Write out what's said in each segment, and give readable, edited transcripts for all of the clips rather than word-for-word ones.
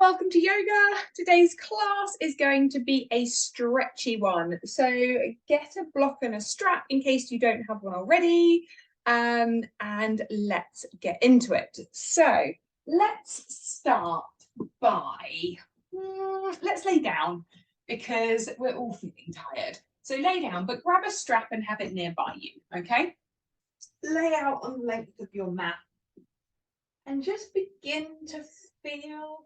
Welcome to yoga. Today's class is going to be a stretchy one. So get a block and a strap in case you don't have one already. And let's get into it. So let's start by, let's lay down because we're all feeling tired. So lay down, but grab a strap and have it nearby you, okay? Lay out on the length of your mat and just begin to feel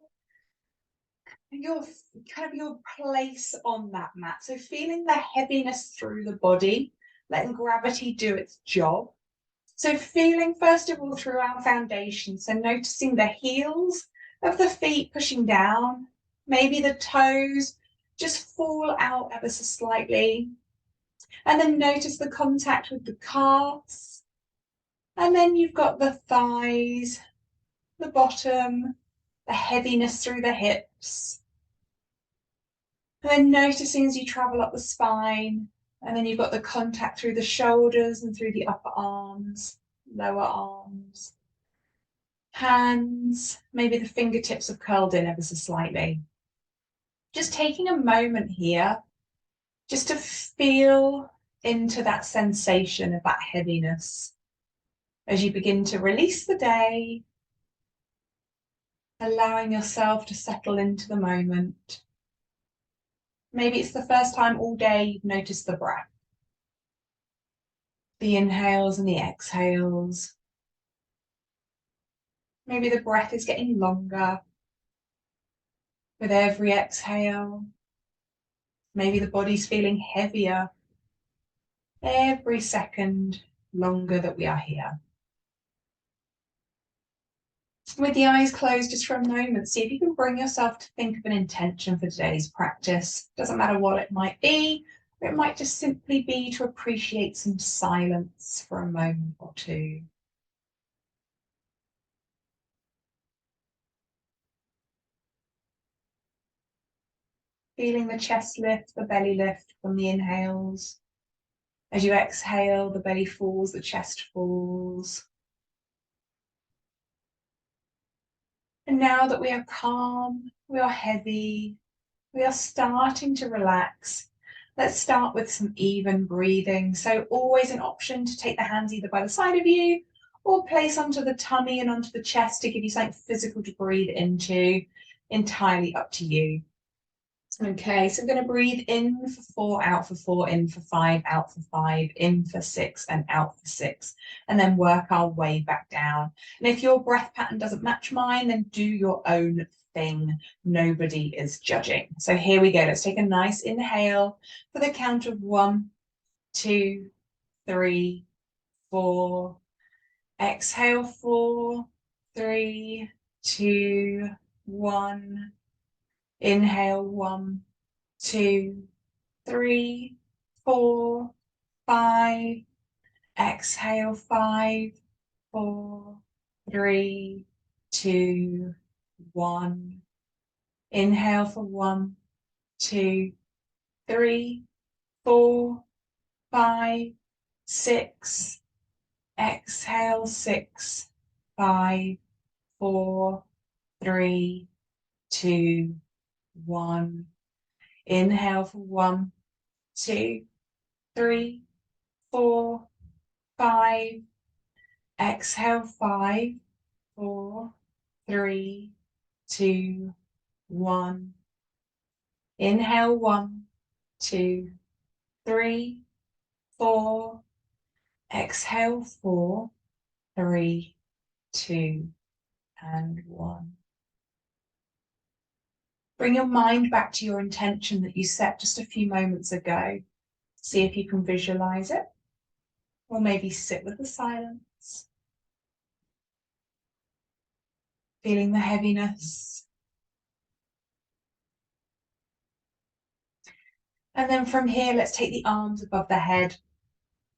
your place on that mat. So feeling the heaviness through the body, letting gravity do its job. So feeling first of all through our foundation. So noticing the heels of the feet pushing down, maybe the toes just fall out ever so slightly. And then notice the contact with the calves. And then you've got the thighs, the bottom, the heaviness through the hips. And then noticing as you travel up the spine, and then you've got the contact through the shoulders and through the upper arms, lower arms, hands, maybe the fingertips have curled in ever so slightly. Just taking a moment here, just to feel into that sensation of that heaviness as you begin to release the day, allowing yourself to settle into the moment. Maybe it's the first time all day you've noticed the breath, the inhales and the exhales. Maybe the breath is getting longer with every exhale. Maybe the body's feeling heavier every second longer that we are here. With the eyes closed just for a moment, see if you can bring yourself to think of an intention for today's practice. Doesn't matter what it might be, or it might just simply be to appreciate some silence for a moment or two. Feeling the chest lift, the belly lift from the inhales. As you exhale, the belly falls, the chest falls. And now that we are calm, we are heavy, we are starting to relax. Let's start with some even breathing. So always an option to take the hands either by the side of you or place onto the tummy and onto the chest to give you something physical to breathe into. Entirely up to you. Okay, so I'm going to breathe in for 4, out for 4, in for 5, out for 5, in for 6, and out for 6, and then work our way back down. And if your breath pattern doesn't match mine, then do your own thing. Nobody is judging. So here we go. Let's take a nice inhale for the count of 1, 2, 3, 4. Exhale, 4, 3, 2, 1. Inhale, 1, 2, 3, 4, 5. Exhale, 5, 4, 3, 2, 1. Inhale for 1, 2, 3, 4, 5, 6. Exhale, 6, 5, 4, 3, 2, 1. Inhale for 1, 2, 3, 4, 5. Exhale, 5, 4, 3, 2, 1. Inhale, 1, 2, 3, 4. Exhale, 4, 3, 2, and 1. Bring your mind back to your intention that you set just a few moments ago. See if you can visualize it, or maybe sit with the silence. Feeling the heaviness. And then from here, let's take the arms above the head.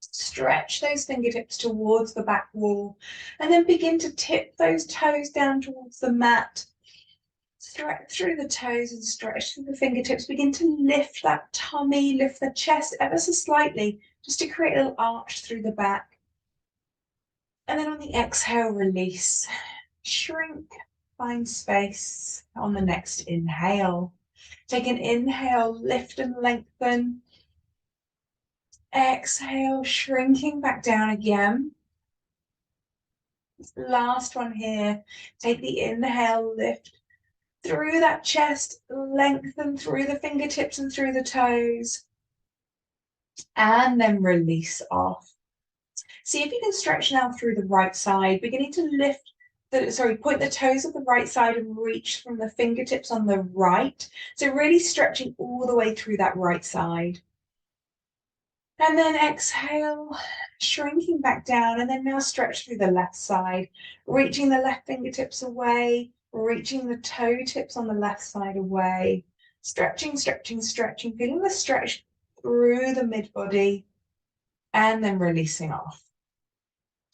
Stretch those fingertips towards the back wall, and then begin to tip those toes down towards the mat. Stretch through the toes and stretch through the fingertips. Begin to lift that tummy, lift the chest ever so slightly, just to create a little arch through the back. And then on the exhale, release. Shrink Find space on the next inhale. Take an inhale, lift and lengthen. Exhale, shrinking back down again. Last one here. Take the inhale, lift through that chest, lengthen through the fingertips and through the toes, and then release off. See if you can stretch now through the right side, beginning to lift point the toes of the right side and reach from the fingertips on the right. So really stretching all the way through that right side. And then exhale, shrinking back down, and then now stretch through the left side, reaching the left fingertips away, reaching the toe tips on the left side away, stretching, stretching, stretching, feeling the stretch through the mid body, and then releasing off.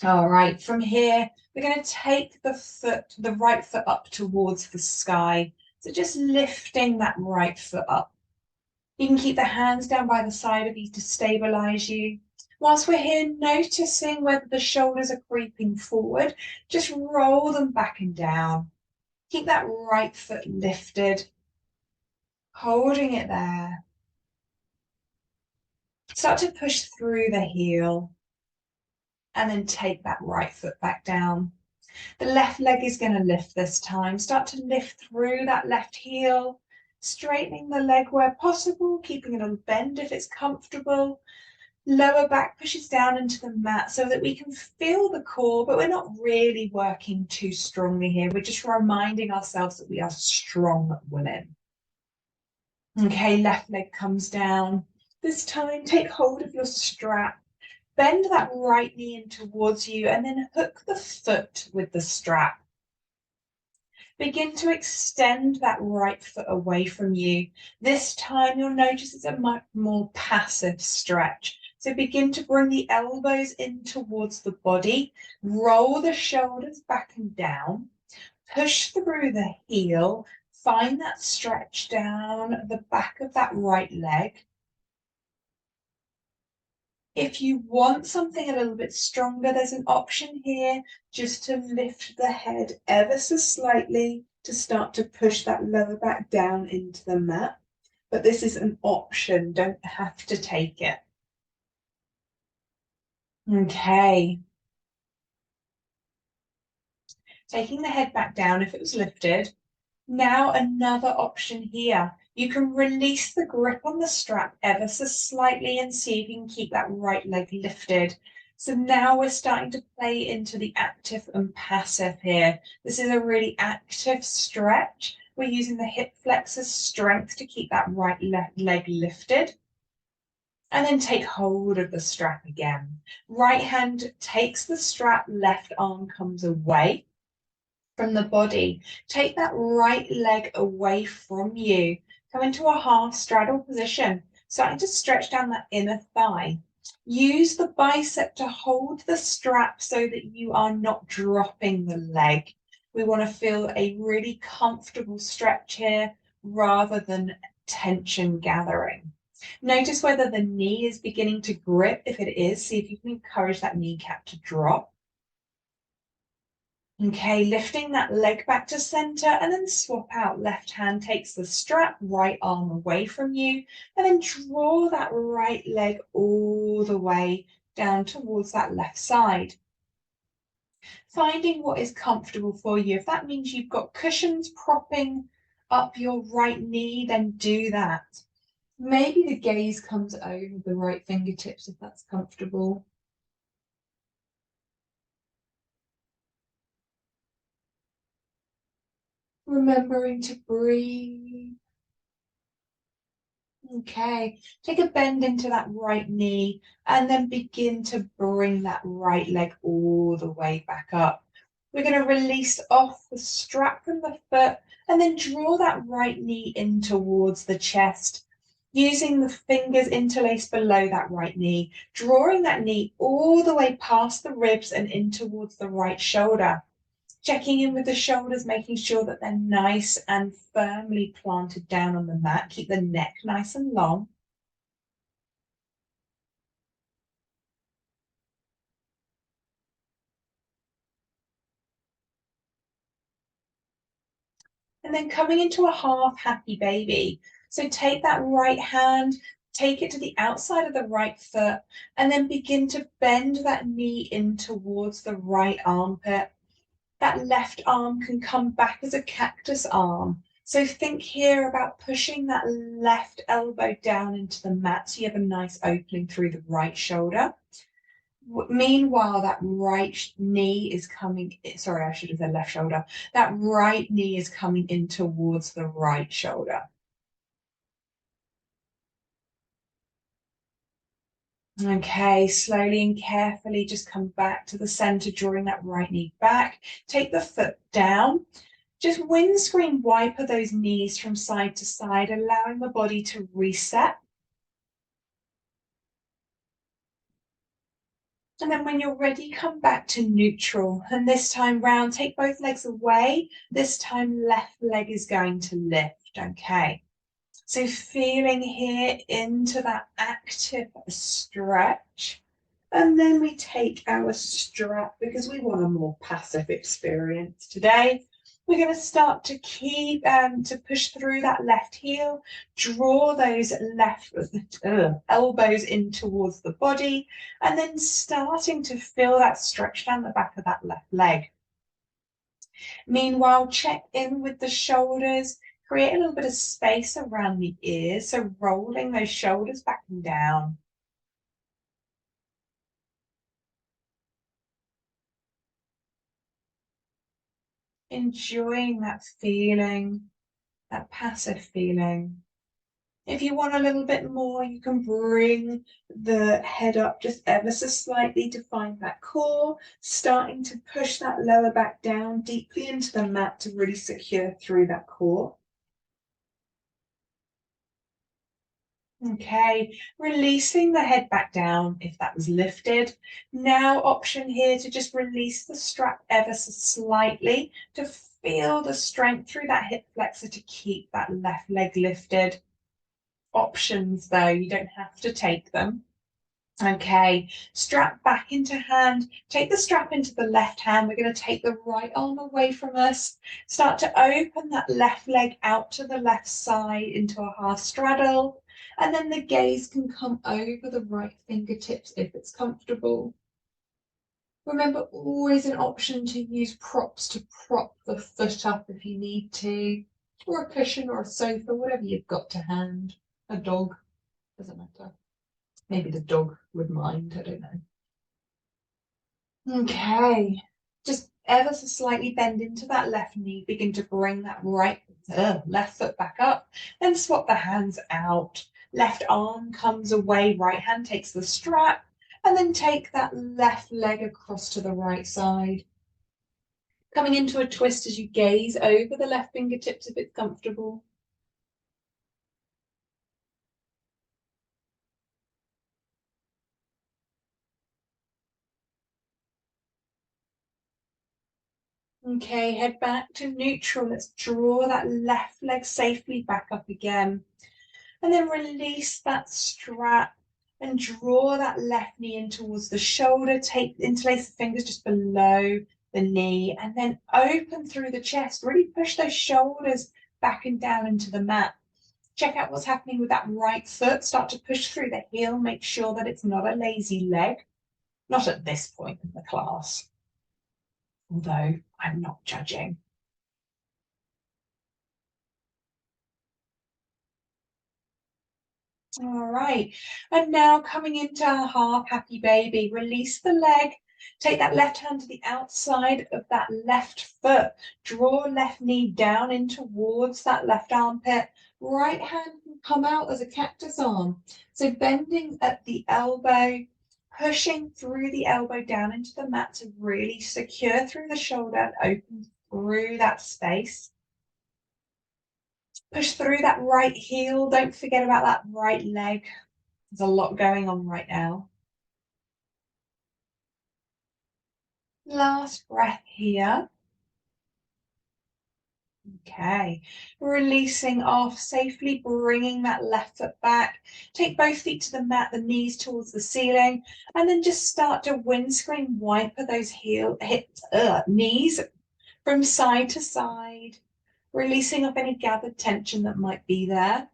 All right, from here, we're going to take the right foot up towards the sky. So just lifting that right foot up. You can keep the hands down by the side of you to stabilize you. Whilst we're here, noticing whether the shoulders are creeping forward, just roll them back and down. Keep that right foot lifted, holding it there. Start to push through the heel and then take that right foot back down. The left leg is going to lift this time. Start to lift through that left heel, straightening the leg where possible, keeping a little bend if it's comfortable. Lower back pushes down into the mat so that we can feel the core, but we're not really working too strongly here. We're just reminding ourselves that we are strong women. Okay, left leg comes down. This time, take hold of your strap. Bend that right knee in towards you and then hook the foot with the strap. Begin to extend that right foot away from you. This time you'll notice it's a much more passive stretch. So begin to bring the elbows in towards the body, roll the shoulders back and down, push through the heel, find that stretch down the back of that right leg. If you want something a little bit stronger, there's an option here just to lift the head ever so slightly to start to push that lower back down into the mat. But this is an option, don't have to take it. Okay. Taking the head back down if it was lifted. Now another option here. You can release the grip on the strap ever so slightly and see if you can keep that right leg lifted. So now we're starting to play into the active and passive here. This is a really active stretch. We're using the hip flexors strength to keep that right leg lifted. And then take hold of the strap again. Right hand takes the strap, left arm comes away from the body. Take that right leg away from you. Come into a half straddle position, starting to stretch down that inner thigh. Use the bicep to hold the strap so that you are not dropping the leg. We want to feel a really comfortable stretch here rather than tension gathering. Notice whether the knee is beginning to grip. If it is, see if you can encourage that kneecap to drop. Okay, lifting that leg back to center and then swap out. Left hand takes the strap, right arm away from you, and then draw that right leg all the way down towards that left side. Finding what is comfortable for you. If that means you've got cushions propping up your right knee, then do that. Maybe the gaze comes over the right fingertips if that's comfortable. Remembering to breathe. Okay, take a bend into that right knee and then begin to bring that right leg all the way back up. We're going to release off the strap from the foot and then draw that right knee in towards the chest, using the fingers interlaced below that right knee, drawing that knee all the way past the ribs and in towards the right shoulder. Checking in with the shoulders, making sure that they're nice and firmly planted down on the mat. Keep the neck nice and long. And then coming into a half happy baby. So take that right hand, take it to the outside of the right foot, and then begin to bend that knee in towards the right armpit. That left arm can come back as a cactus arm. So think here about pushing that left elbow down into the mat so you have a nice opening through the right shoulder. Meanwhile, that right knee is coming, sorry, I should have said left shoulder. That right knee is coming in towards the right shoulder. Okay, slowly and carefully just come back to the center, drawing that right knee back. Take the foot down. Just windscreen wiper those knees from side to side, allowing the body to reset. And then when you're ready, come back to neutral. And this time round, take both legs away. This time, left leg is going to lift, okay? So feeling here into that active stretch. And then we take our strap because we want a more passive experience today. We're going to start to keep to push through that left heel, draw those left elbows in towards the body, and then starting to feel that stretch down the back of that left leg. Meanwhile, check in with the shoulders, create a little bit of space around the ears, so rolling those shoulders back and down. Enjoying that feeling, that passive feeling. If you want a little bit more, you can bring the head up just ever so slightly to find that core, starting to push that lower back down deeply into the mat to really secure through that core. Okay, releasing the head back down if that was lifted. Now option here to just release the strap ever so slightly to feel the strength through that hip flexor to keep that left leg lifted. Options though, you don't have to take them. Okay, strap back into hand. Take the strap into the left hand. We're going to take the right arm away from us. Start to open that left leg out to the left side into a half straddle. And then the gaze can come over the right fingertips if it's comfortable. Remember, always an option to use props to prop the foot up if you need to, or a cushion or a sofa, whatever you've got to hand. A dog, doesn't matter. Maybe the dog would mind, I don't know. Okay, just ever so slightly bend into that left knee, begin to bring that left foot back up, then swap the hands out. Left arm comes away, right hand takes the strap, and then take that left leg across to the right side. Coming into a twist as you gaze over the left fingertips if it's comfortable. Okay, head back to neutral. Let's draw that left leg safely back up again. And then release that strap and draw that left knee in towards the shoulder. Interlace the fingers just below the knee and then open through the chest. Really push those shoulders back and down into the mat. Check out what's happening with that right foot. Start to push through the heel. Make sure that it's not a lazy leg. Not at this point in the class, although I'm not judging. All right, and now coming into our half happy baby, release the leg, take that left hand to the outside of that left foot, draw left knee down in towards that left armpit, right hand can come out as a cactus arm. So bending at the elbow, pushing through the elbow down into the mat to really secure through the shoulder and open through that space. Push through that right heel. Don't forget about that right leg. There's a lot going on right now. Last breath here. Okay, releasing off, safely bringing that left foot back. Take both feet to the mat, the knees towards the ceiling, and then just start to windscreen wiper those knees from side to side. releasing up any gathered tension that might be there.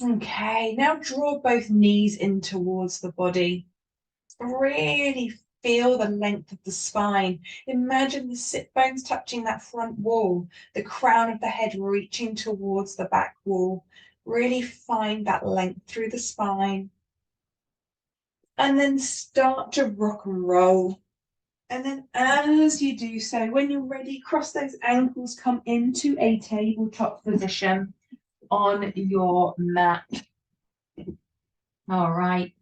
Okay, now draw both knees in towards the body. Really feel the length of the spine. Imagine the sit bones touching that front wall, the crown of the head reaching towards the back wall. Really find that length through the spine. And then start to rock and roll. And then as you do so, when you're ready, cross those ankles, come into a tabletop position on your mat. All right.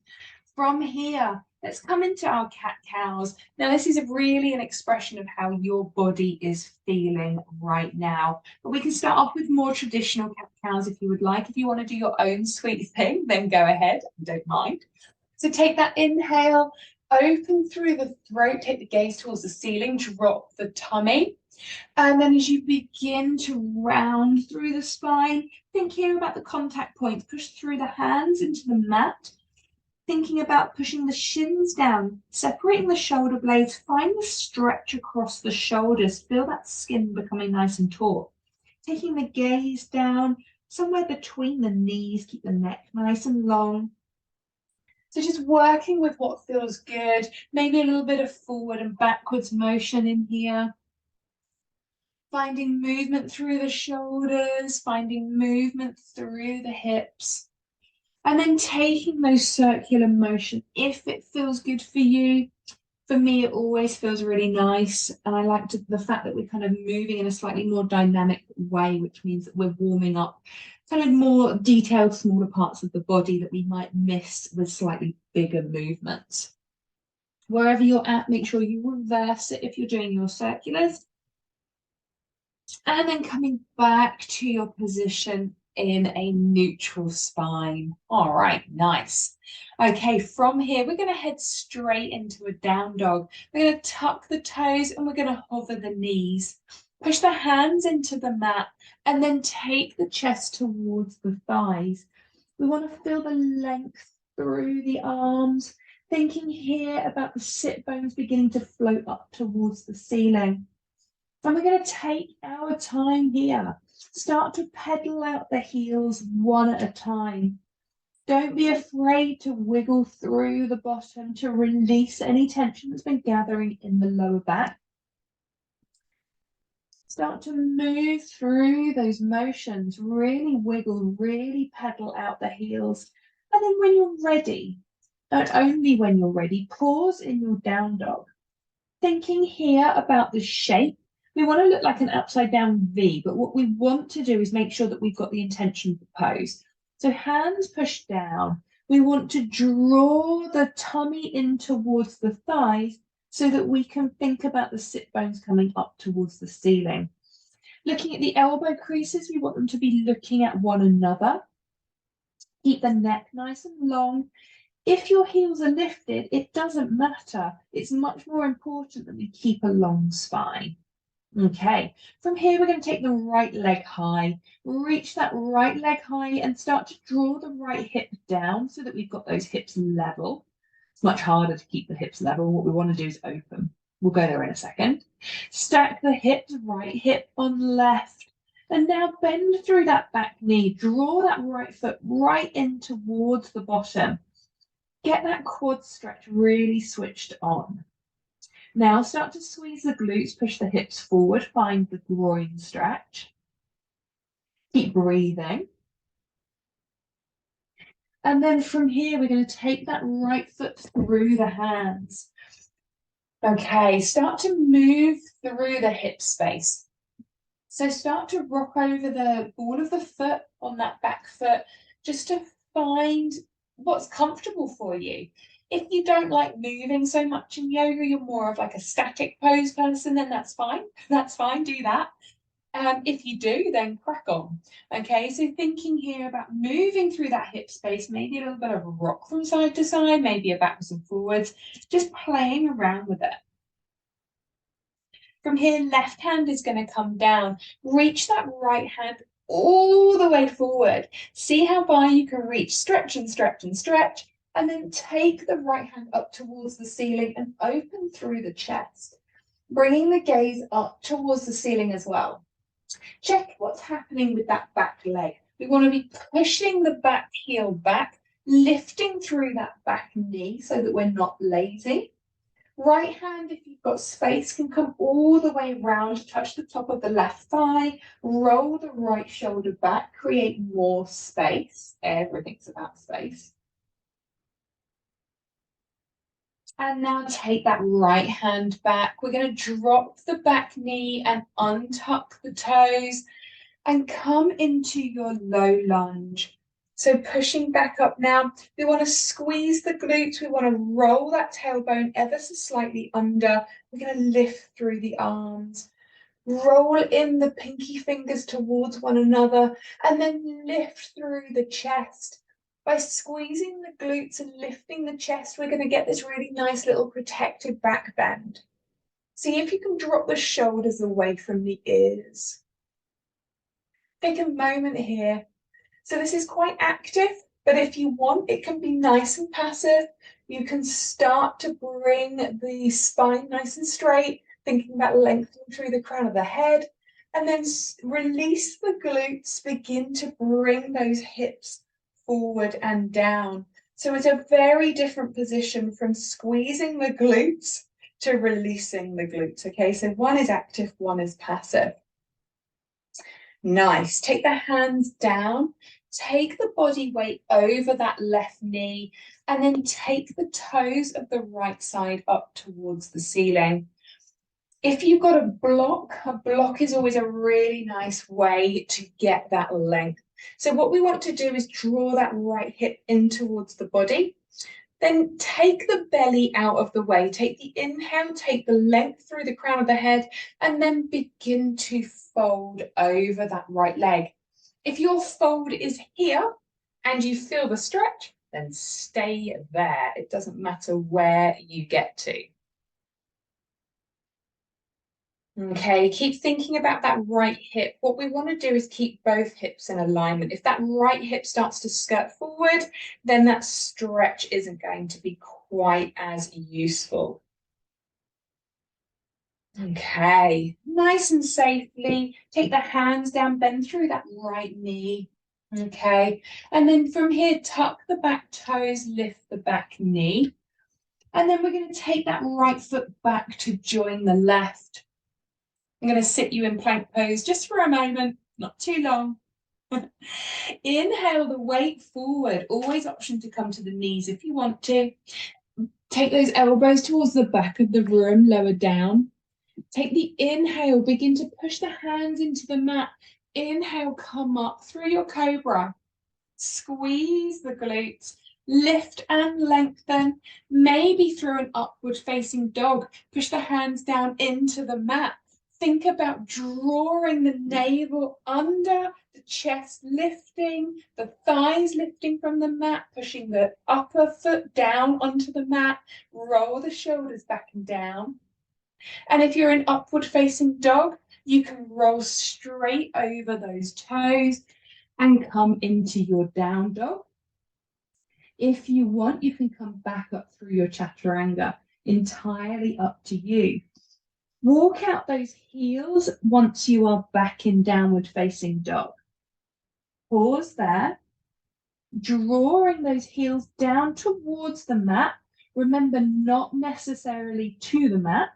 From here, let's come into our cat-cows. Now, this is really an expression of how your body is feeling right now. But we can start off with more traditional cat-cows if you would like. If you want to do your own sweet thing, then go ahead. I don't mind. So take that inhale, open through the throat, take the gaze towards the ceiling, drop the tummy. And then as you begin to round through the spine, think here about the contact points. Push through the hands into the mat. Thinking about pushing the shins down, separating the shoulder blades, find the stretch across the shoulders, feel that skin becoming nice and taut. Taking the gaze down, somewhere between the knees, keep the neck nice and long. So just working with what feels good, maybe a little bit of forward and backwards motion in here. Finding movement through the shoulders, finding movement through the hips. And then taking those circular motion, if it feels good for you. For me, it always feels really nice. And I like the fact that we're kind of moving in a slightly more dynamic way, which means that we're warming up kind of more detailed, smaller parts of the body that we might miss with slightly bigger movements. Wherever you're at, make sure you reverse it if you're doing your circulars. And then coming back to your position in a neutral spine. All right, nice. Okay, from here, we're going to head straight into a down dog. We're going to tuck the toes and we're going to hover the knees. Push the hands into the mat and then take the chest towards the thighs. We want to feel the length through the arms, thinking here about the sit bones beginning to float up towards the ceiling. And we're going to take our time here. Start to pedal out the heels one at a time. Don't be afraid to wiggle through the bottom to release any tension that's been gathering in the lower back. Start to move through those motions, really wiggle, really pedal out the heels. And then when you're ready, and only when you're ready, pause in your down dog. Thinking here about the shape. We want to look like an upside down V, but what we want to do is make sure that we've got the intention of the pose. So hands pushed down. We want to draw the tummy in towards the thighs so that we can think about the sit bones coming up towards the ceiling. Looking at the elbow creases, we want them to be looking at one another. Keep the neck nice and long. If your heels are lifted, it doesn't matter. It's much more important that we keep a long spine. Okay, from here we're going to take the right leg high, reach that right leg high and start to draw the right hip down so that we've got those hips level. It's much harder to keep the hips level. What we want to do is open. We'll go there in a second. Stack the hips, right hip on left. And now bend through that back knee. Draw that right foot right in towards the bottom. Get that quad stretch really switched on. Now start to squeeze the glutes, push the hips forward, find the groin stretch. Keep breathing. And then from here, we're going to take that right foot through the hands. Okay, start to move through the hip space. So start to rock over the ball of the foot on that back foot, just to find what's comfortable for you. If you don't like moving so much in yoga, you're more of like a static pose person, then that's fine. That's fine, do that. If you do, then crack on. Okay, so thinking here about moving through that hip space, maybe a little bit of a rock from side to side, maybe a backwards and forwards, just playing around with it. From here, left hand is going to come down. Reach that right hand all the way forward. See how far you can reach. Stretch and stretch and stretch. And then take the right hand up towards the ceiling and open through the chest. Bringing the gaze up towards the ceiling as well. Check what's happening with that back leg. We want to be pushing the back heel back, lifting through that back knee so that we're not lazy. Right hand, if you've got space, can come all the way round, touch the top of the left thigh, roll the right shoulder back, create more space. Everything's about space. And now take that right hand back. We're going to drop the back knee and untuck the toes and come into your low lunge. So pushing back up now, we want to squeeze the glutes. We want to roll that tailbone ever so slightly under. We're going to lift through the arms. Roll in the pinky fingers towards one another and then lift through the chest. By squeezing the glutes and lifting the chest, we're going to get this really nice little protected back bend. See if you can drop the shoulders away from the ears. Take a moment here. So this is quite active, but if you want, it can be nice and passive. You can start to bring the spine nice and straight, thinking about lengthening through the crown of the head, and then release the glutes, begin to bring those hips forward and down. So it's a very different position from squeezing the glutes to releasing the glutes, okay? So one is active, one is passive. Nice. Take the hands down, take the body weight over that left knee, and then take the toes of the right side up towards the ceiling. If you've got a block is always a really nice way to get that length. So what we want to do is draw that right hip in towards the body. Then take the belly out of the way. Take the inhale, take the length through the crown of the head, and then begin to fold over that right leg. If your fold is here and you feel the stretch, then stay there. It doesn't matter where you get to. Okay, keep thinking about that right hip. What we want to do is keep both hips in alignment. If that right hip starts to skirt forward, then that stretch isn't going to be quite as useful. Okay, nice and safely, take the hands down, bend through that right knee. Okay, and then from here, tuck the back toes, lift the back knee. And then we're going to take that right foot back to join the left. I'm going to sit you in plank pose just for a moment, not too long. Inhale the weight forward, always option to come to the knees if you want to. Take those elbows towards the back of the room, lower down. Take the inhale, begin to push the hands into the mat. Inhale, come up through your cobra. Squeeze the glutes, lift and lengthen, maybe through an upward facing dog. Push the hands down into the mat. Think about drawing the navel under, the chest lifting, the thighs lifting from the mat, pushing the upper foot down onto the mat, roll the shoulders back and down. And if you're an upward facing dog, you can roll straight over those toes and come into your down dog. If you want, you can come back up through your chaturanga, entirely up to you. Walk out those heels once you are back in downward facing dog. Pause there, drawing those heels down towards the mat. Remember, not necessarily to the mat.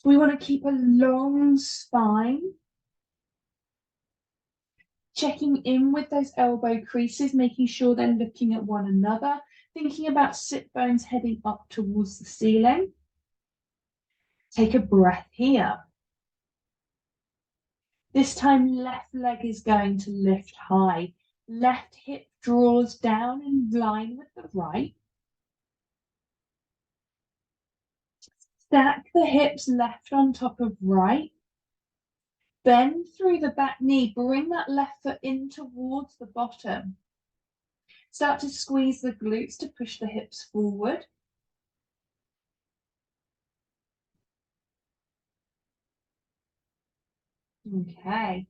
We want to keep a long spine. Checking in with those elbow creases, making sure they're looking at one another, thinking about sit bones heading up towards the ceiling. Take a breath here. This time, left leg is going to lift high. Left hip draws down in line with the right. Stack the hips left on top of right. Bend through the back knee, bring that left foot in towards the bottom. Start to squeeze the glutes to push the hips forward. Okay,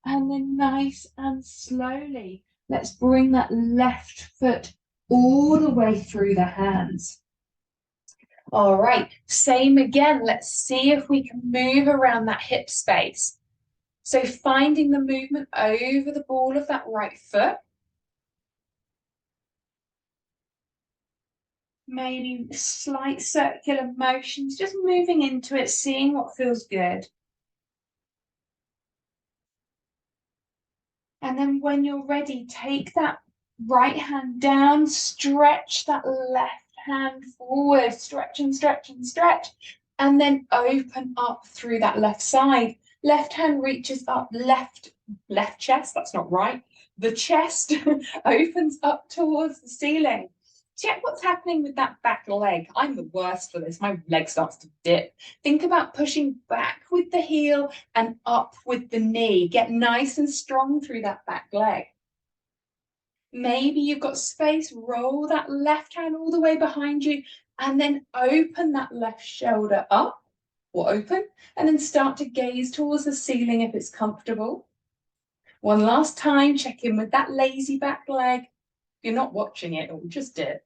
and then nice and slowly, let's bring that left foot all the way through the hands. All right, same again. Let's see if we can move around that hip space. So finding the movement over the ball of that right foot. Maybe slight circular motions, just moving into it, seeing what feels good. And then when you're ready, take that right hand down, stretch that left hand forward, stretch and stretch and stretch, and then open up through that left side. Left hand reaches up, left chest, that's not right. The chest opens up towards the ceiling. Check what's happening with that back leg. I'm the worst for this. My leg starts to dip. Think about pushing back with the heel and up with the knee. Get nice and strong through that back leg. Maybe you've got space, roll that left hand all the way behind you and then open that left shoulder up or open and then start to gaze towards the ceiling if it's comfortable. One last time, check in with that lazy back leg. If you're not watching it, or just dip.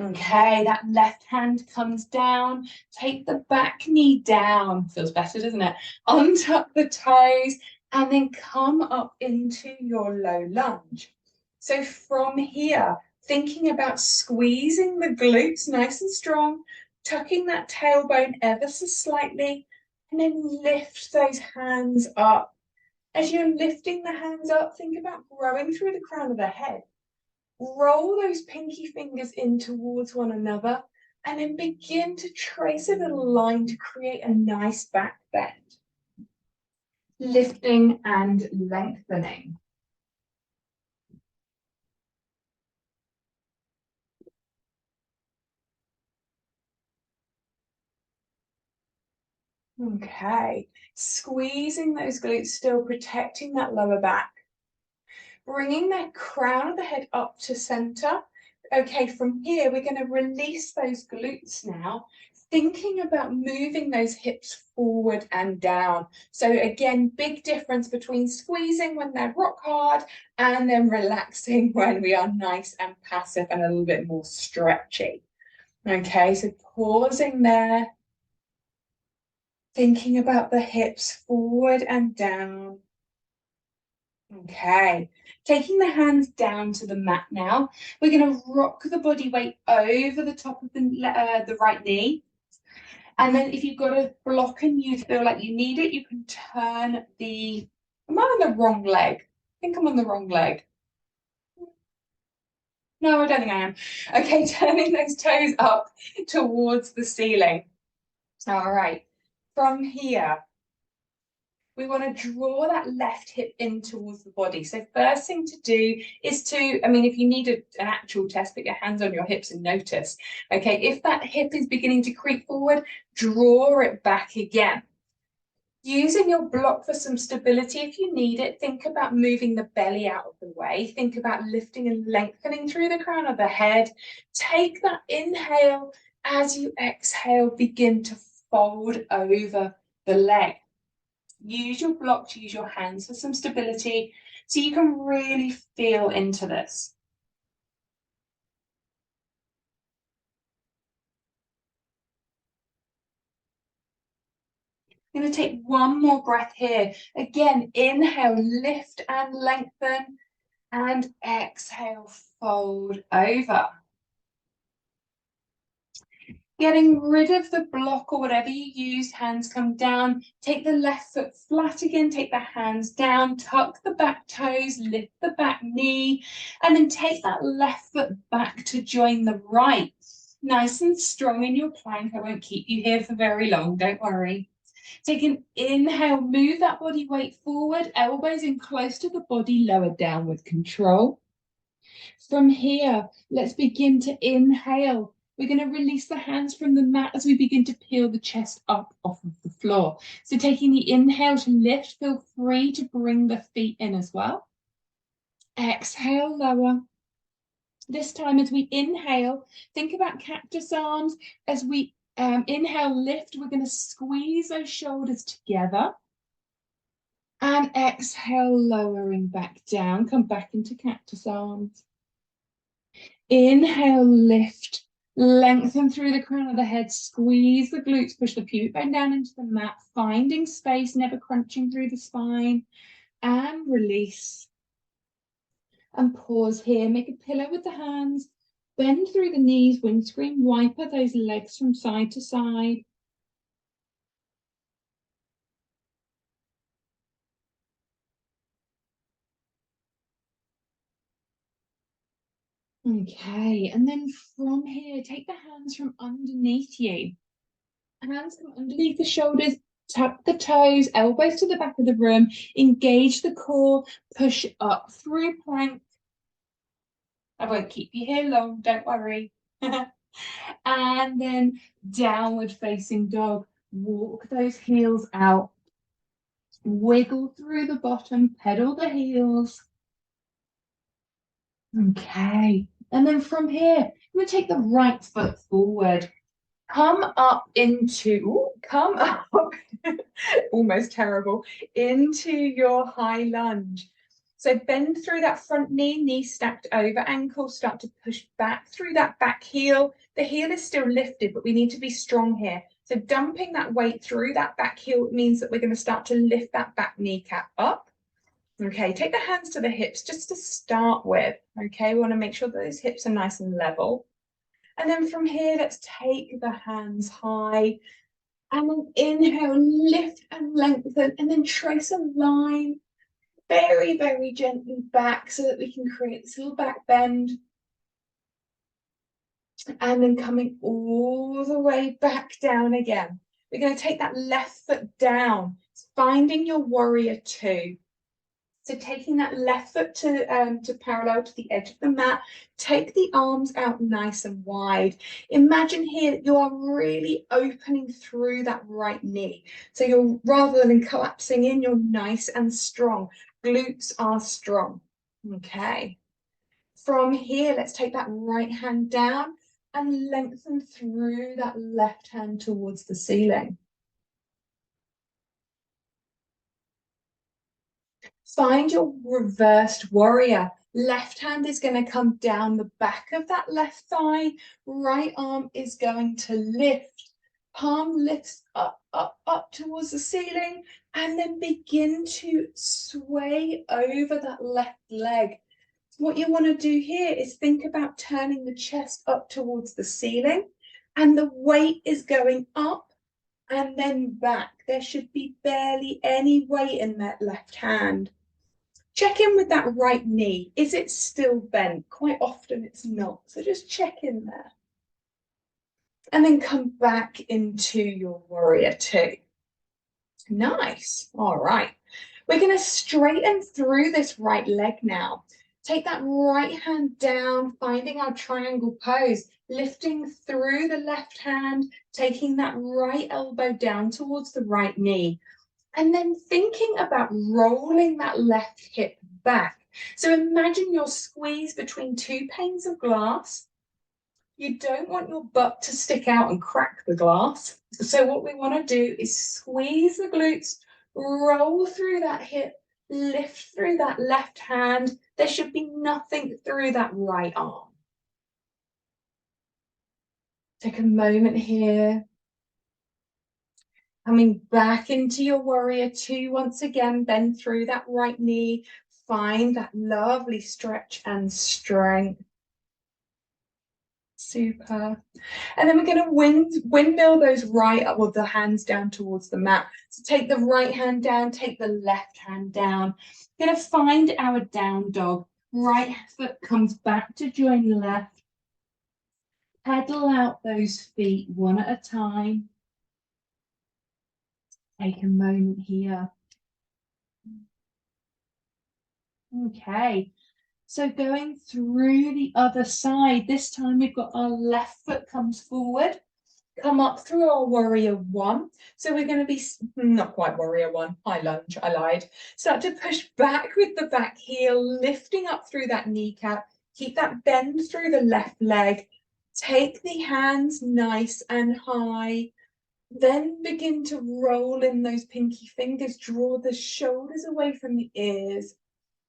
Okay, that left hand comes down. Take the back knee down. Feels better, doesn't it? Untuck the toes and then come up into your low lunge. So from here, thinking about squeezing the glutes nice and strong, tucking that tailbone ever so slightly, and then lift those hands up. As you're lifting the hands up, think about growing through the crown of the head. Roll those pinky fingers in towards one another and then begin to trace a little line to create a nice back bend. Lifting and lengthening. Okay, squeezing those glutes, still protecting that lower back. Bringing that crown of the head up to center. Okay, from here, we're going to release those glutes now, thinking about moving those hips forward and down. So again, big difference between squeezing when they're rock hard and then relaxing when we are nice and passive and a little bit more stretchy. Okay, so pausing there, thinking about the hips forward and down. Okay, taking the hands down to the mat now. We're going to rock the body weight over the top of the right knee. And then if you've got a block and you feel like you need it, you can turn the, am I on the wrong leg? I think I'm on the wrong leg. No, I don't think I am. Okay, turning those toes up towards the ceiling. All right, from here, we want to draw that left hip in towards the body. So first thing to do is to, I mean, if you need an actual test, put your hands on your hips and notice. Okay, if that hip is beginning to creep forward, draw it back again. Using your block for some stability if you need it, think about moving the belly out of the way. Think about lifting and lengthening through the crown of the head. Take that inhale. As you exhale, begin to fold over the leg. Use your block to use your hands for some stability so you can really feel into this. I'm going to take one more breath here. Again, inhale, lift and lengthen, and exhale, fold over. Getting rid of the block or whatever you use, hands come down, take the left foot flat again, take the hands down, tuck the back toes, lift the back knee, and then take that left foot back to join the right. Nice and strong in your plank. I won't keep you here for very long, don't worry. Take an inhale, move that body weight forward, elbows in close to the body, lower down with control. From here, let's begin to inhale. We're going to release the hands from the mat as we begin to peel the chest up off of the floor. So taking the inhale to lift, feel free to bring the feet in as well. Exhale, lower. This time as we inhale, think about cactus arms. As we inhale, lift, we're going to squeeze those shoulders together. And exhale, lowering back down. Come back into cactus arms. Inhale, lift. Lengthen through the crown of the head, squeeze the glutes, push the pubic bone down into the mat, finding space, never crunching through the spine, and release. And pause here, make a pillow with the hands, bend through the knees, windscreen wiper those legs from side to side. Okay, and then from here, take the hands from underneath you. Hands come underneath the shoulders, tap the toes, elbows to the back of the room, engage the core, push up through plank. I won't keep you here long, don't worry. And then downward facing dog. Walk those heels out. Wiggle through the bottom, pedal the heels. Okay. And then from here, I'm going to take the right foot forward. Come up almost terrible, into your high lunge. So bend through that front knee, knee stacked over ankle, start to push back through that back heel. The heel is still lifted, but we need to be strong here. So dumping that weight through that back heel means that we're going to start to lift that back kneecap up. Okay, take the hands to the hips just to start with. Okay, we want to make sure that those hips are nice and level. And then from here, let's take the hands high and then inhale, lift and lengthen, and then trace a line very, very gently back so that we can create this little back bend. And then coming all the way back down again. We're going to take that left foot down, finding your warrior two. So taking that left foot to parallel to the edge of the mat, take the arms out nice and wide. Imagine here that you are really opening through that right knee. So you're, rather than collapsing in, you're nice and strong. Glutes are strong. Okay. From here, let's take that right hand down and lengthen through that left hand towards the ceiling. Find your reversed warrior. Left hand is going to come down the back of that left thigh. Right arm is going to lift. Palm lifts up, up, up towards the ceiling, and then begin to sway over that left leg. What you want to do here is think about turning the chest up towards the ceiling, and the weight is going up and then back. There should be barely any weight in that left hand. Check in with that right knee. Is it still bent? Quite often it's not. So just check in there. And then come back into your warrior two. Nice. All right. We're going to straighten through this right leg now. Take that right hand down, finding our triangle pose, lifting through the left hand, taking that right elbow down towards the right knee. And then thinking about rolling that left hip back. So imagine you're squeezed between two panes of glass. You don't want your butt to stick out and crack the glass. So what we want to do is squeeze the glutes, roll through that hip, lift through that left hand. There should be nothing through that right arm. Take a moment here. Coming back into your warrior two once again, bend through that right knee, find that lovely stretch and strength. Super. And then we're going to windmill those the hands down towards the mat. So take the right hand down, take the left hand down. We're going to find our down dog. Right foot comes back to join left. Pedal out those feet one at a time. Take a moment here. Okay, so going through the other side, this time we've got our left foot comes forward, come up through our warrior one. So we're going to be, not quite warrior one, high lunge, I lied. Start to push back with the back heel, lifting up through that kneecap, keep that bend through the left leg, take the hands nice and high. Then begin to roll in those pinky fingers, draw the shoulders away from the ears.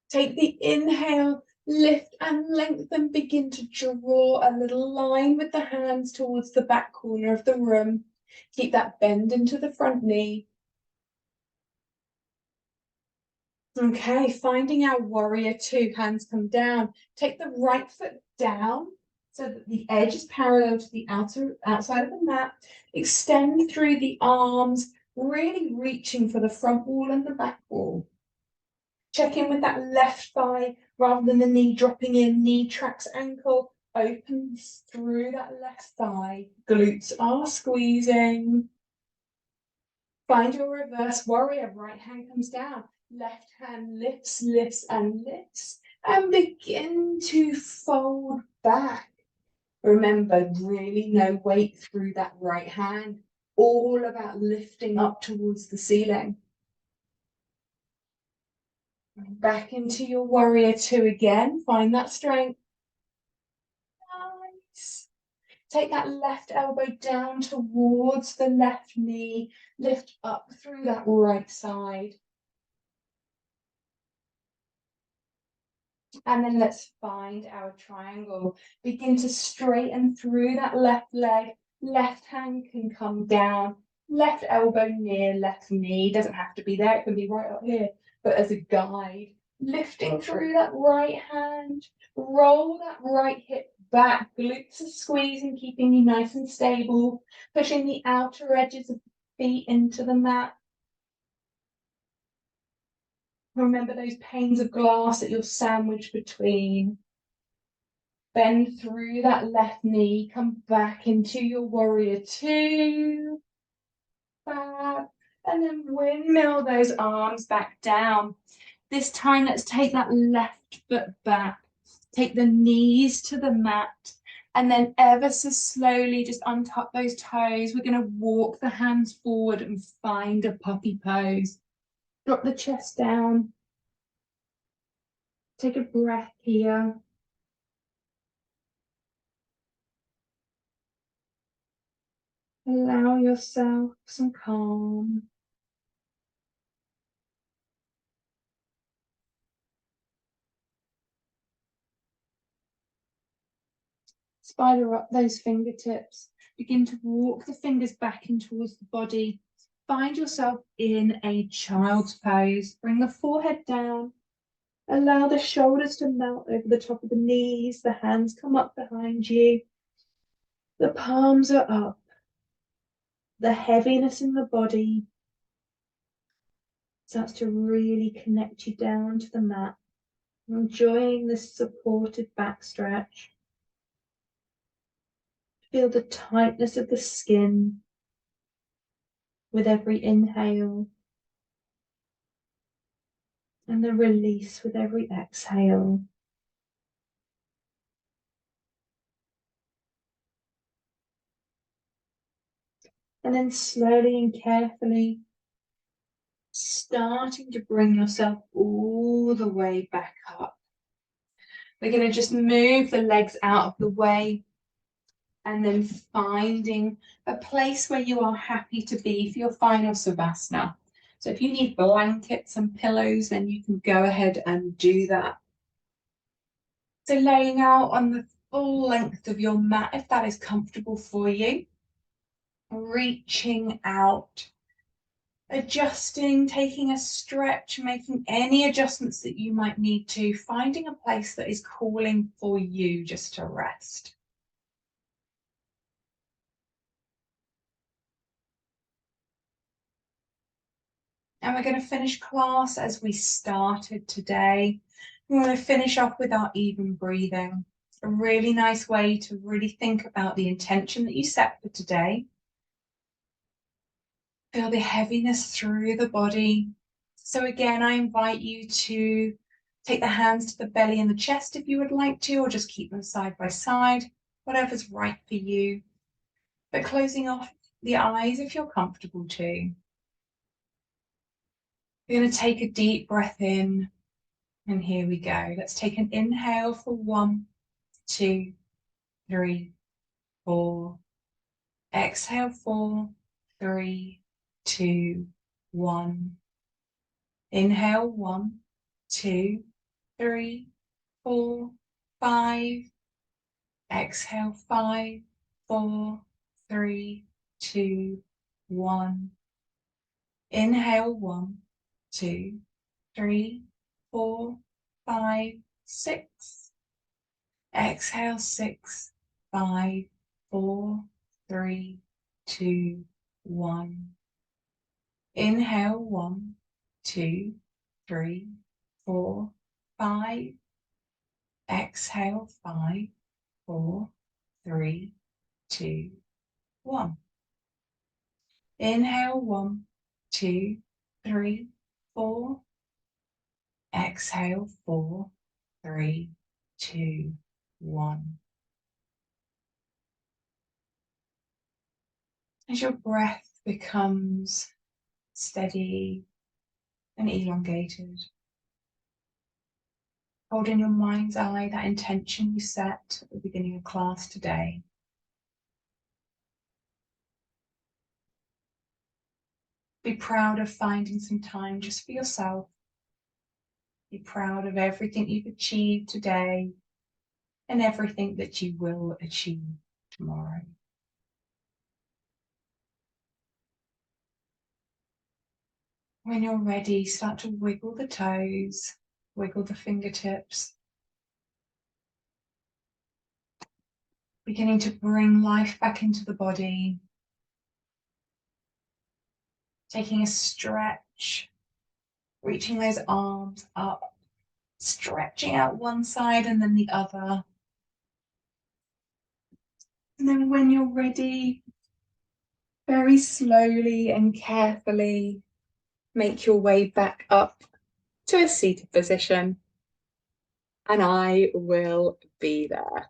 Take the inhale, Lift and lengthen, begin to draw a little line with the hands towards the back corner of the room. Keep that bend into the front knee. Okay, finding our warrior two, hands come down. Take the right foot down so that the edge is parallel to the outside of the mat. Extend through the arms, really reaching for the front wall and the back wall. Check in with that left thigh rather than the knee dropping in. Knee tracks ankle, opens through that left thigh. Glutes are squeezing. Find your reverse warrior. Right hand comes down. Left hand lifts, lifts, and lifts. And begin to fold back. Remember, really no weight through that right hand. All about lifting up towards the ceiling. Back into your warrior two again. Find that strength. Nice. Take that left elbow down towards the left knee. Lift up through that right side. And then let's find our triangle. Begin to straighten through that left leg. Left hand can come down. Left elbow near left knee. Doesn't have to be there. It can be right up here. But as a guide, lifting through that right hand. Roll that right hip back. Glutes are squeezing, keeping you nice and stable. Pushing the outer edges of the feet into the mat. Remember those panes of glass that you're sandwiched between. Bend through that left knee, come back into your warrior two. Fab. And then windmill those arms back down. This time, let's take that left foot back. Take the knees to the mat. And then ever so slowly, just untuck those toes. We're going to walk the hands forward and find a puppy pose. Drop the chest down. Take a breath here. Allow yourself some calm. Spider up those fingertips. Begin to walk the fingers back in towards the body. Find yourself in a child's pose. Bring the forehead down. Allow the shoulders to melt over the top of the knees. The hands come up behind you. The palms are up. The heaviness in the body starts to really connect you down to the mat. Enjoying this supported back stretch. Feel the tightness of the skin with every inhale and the release with every exhale. And then slowly and carefully starting to bring yourself all the way back up. We're going to just move the legs out of the way and then finding a place where you are happy to be for your final Savasana. So if you need blankets and pillows, then you can go ahead and do that. So laying out on the full length of your mat, if that is comfortable for you, reaching out, adjusting, taking a stretch, making any adjustments that you might need to, finding a place that is calling for you just to rest. And we're going to finish class as we started today. We're going to finish off with our even breathing. A really nice way to really think about the intention that you set for today. Feel the heaviness through the body. So again, I invite you to take the hands to the belly and the chest if you would like to, or just keep them side by side, whatever's right for you. But closing off the eyes if you're comfortable to. We're going to take a deep breath in, and here we go. Let's take an inhale for 1, 2, 3, 4. Exhale 4, 3, 2, 1. Inhale 1, 2, 3, 4, 5. Exhale, 5, 4, 3, 2, 1. Inhale, 1, 2, 3, 4, 5, 6. Exhale, 6, 5, 4, 3, 2, 1. Inhale, 1, 2, 3, 4, 5. Exhale, 5, 4, 3, 2, 1. Inhale, 1, 2, 3, 4. Exhale, 4, 3, 2, 1. As your breath becomes steady and elongated, hold in your mind's eye that intention you set at the beginning of class today. Be proud of finding some time just for yourself. Be proud of everything you've achieved today and everything that you will achieve tomorrow. When you're ready, start to wiggle the toes, wiggle the fingertips, beginning to bring life back into the body, taking a stretch, reaching those arms up, stretching out one side and then the other. And then when you're ready, very slowly and carefully, make your way back up to a seated position, and I will be there.